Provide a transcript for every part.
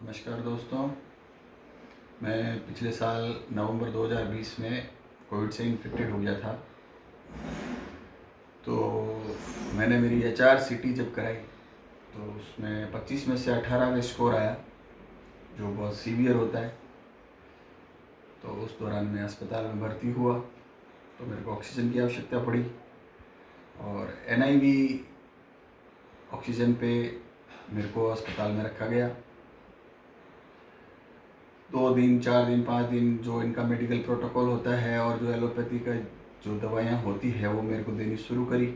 नमस्कार दोस्तों। मैं पिछले साल नवंबर 2020 में कोविड से इन्फेक्टेड हो गया था। तो मैंने मेरी HRCT जब कराई तो उसमें 25 में से 18 का स्कोर आया, जो बहुत सीवियर होता है। तो उस दौरान मैं अस्पताल में भर्ती हुआ तो मेरे को ऑक्सीजन की आवश्यकता पड़ी और NIV ऑक्सीजन पे मेरे को अस्पताल में रखा गया। 2 दिन 4 दिन 5 दिन जो इनका मेडिकल प्रोटोकॉल होता है और जो एलोपैथी का जो दवाइयाँ होती है वो मेरे को देनी शुरू करी।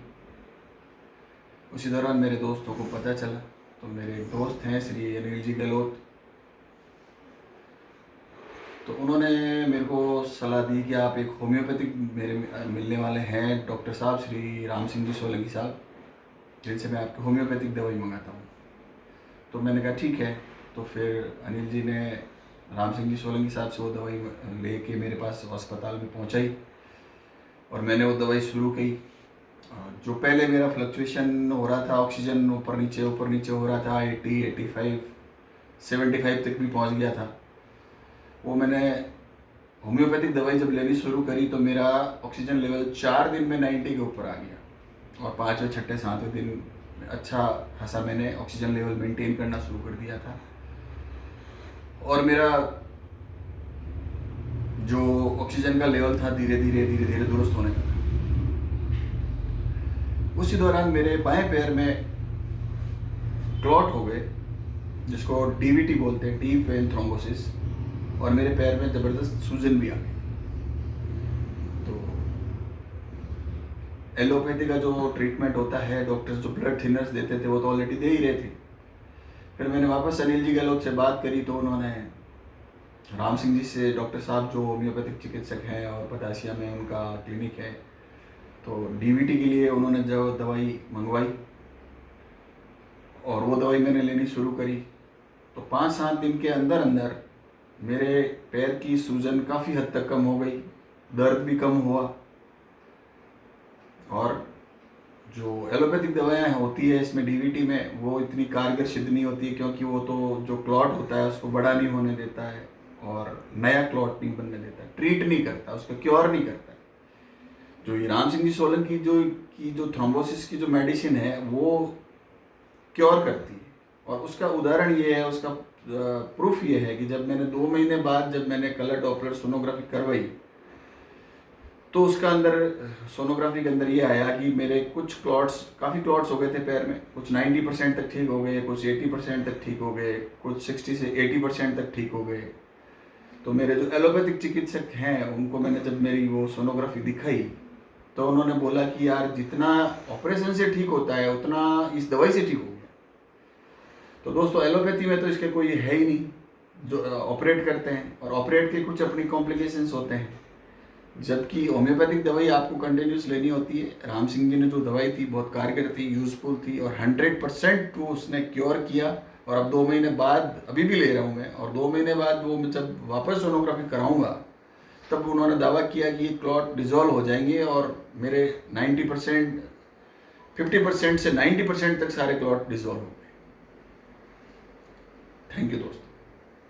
उसी दौरान मेरे दोस्तों को पता चला, तो मेरे एक दोस्त हैं श्री अनिल जी गहलोत, तो उन्होंने मेरे को सलाह दी कि आप एक होम्योपैथिक मेरे मिलने वाले हैं डॉक्टर साहब श्री राम सिंह जी सोलंकी साहब, जिनसे मैं आपकी होम्योपैथिक दवाई मंगाता हूँ। तो मैंने कहा ठीक है। तो फिर अनिल जी ने राम सिंह जी सोलंकी साहब से वो दवाई लेके मेरे पास अस्पताल में पहुंचाई और मैंने वो दवाई शुरू की। जो पहले मेरा फ्लक्चुएशन हो रहा था, ऑक्सीजन ऊपर नीचे हो रहा था, 80, 85, 75 तक भी पहुंच गया था। वो मैंने होम्योपैथिक दवाई जब लेनी शुरू करी तो मेरा ऑक्सीजन लेवल 4 दिन में 90 के ऊपर आ गया और 5वें 6ठे 7वें दिन अच्छा खासा मैंने ऑक्सीजन लेवल मेंटेन करना शुरू कर दिया था और मेरा जो ऑक्सीजन का लेवल था धीरे धीरे दुरुस्त होने लगा। उसी दौरान मेरे बाएं पैर में क्लॉट हो गए, जिसको DVT बोलते हैं, डीप वेन थ्रोम्बोसिस, और मेरे पैर में ज़बरदस्त सूजन भी आ गई। तो एलोपैथी का जो ट्रीटमेंट होता है, डॉक्टर्स जो ब्लड थिनर्स देते थे वो तो ऑलरेडी दे ही रहे थे। फिर मैंने वापस अनिल जी गहलोत से बात करी तो उन्होंने राम सिंह जी से, डॉक्टर साहब जो होम्योपैथिक चिकित्सक हैं और पतासिया में उनका क्लिनिक है, तो DVT के लिए उन्होंने जो दवाई मंगवाई और वो दवाई मैंने लेनी शुरू करी। तो 5-7 दिन के अंदर अंदर मेरे पैर की सूजन काफ़ी हद तक कम हो गई, दर्द भी कम हुआ और जो एलोपैथिक दवाएं होती है इसमें DVT में वो इतनी कारगर सिद्ध नहीं होती है, क्योंकि वो तो जो क्लॉट होता है उसको बड़ा नहीं होने देता है और नया क्लॉट नहीं बनने देता, ट्रीट नहीं करता, उसका क्योर नहीं करता। जो ये राम सिंह जी सोलंकी जो थ्रोम्बोसिस की जो मेडिसिन है वो क्योर करती है और उसका उदाहरण ये है, उसका प्रूफ ये है कि जब मैंने 2 महीने बाद जब मैंने कलर डॉपलर सोनोग्राफी करवाई तो उसका अंदर सोनोग्राफी के अंदर ये आया कि मेरे कुछ काफ़ी क्लॉट्स हो गए थे पैर में, कुछ 90% तक ठीक हो गए, कुछ 80% तक ठीक हो गए, कुछ 60 से 80% तक ठीक हो गए। तो मेरे जो एलोपैथिक चिकित्सक हैं उनको मैंने जब मेरी वो सोनोग्राफी दिखाई तो उन्होंने बोला कि यार जितना ऑपरेशन से ठीक होता है उतना इस दवाई से ठीक हो गया। तो दोस्तों एलोपैथी में तो इसके कोई है ही नहीं जो ऑपरेट करते हैं, और ऑपरेट के कुछ अपनी कॉम्प्लिकेशंस होते हैं, जबकि होम्योपैथिक दवाई आपको कंटिन्यूस लेनी होती है। राम सिंह जी ने जो दवाई थी बहुत कारगर थी, यूजफुल थी और 100% वो उसने क्योर किया। और अब 2 महीने बाद अभी भी ले रहा हूँ मैं, और 2 महीने बाद वो मैं जब वापस सोनोग्राफी कराऊंगा तब उन्होंने दावा किया कि क्लॉट डिजॉल्व हो जाएंगे और मेरे 90%, 50% से 90% तक सारे क्लॉट डिजॉल्व हो गए। थैंक यू दोस्तों।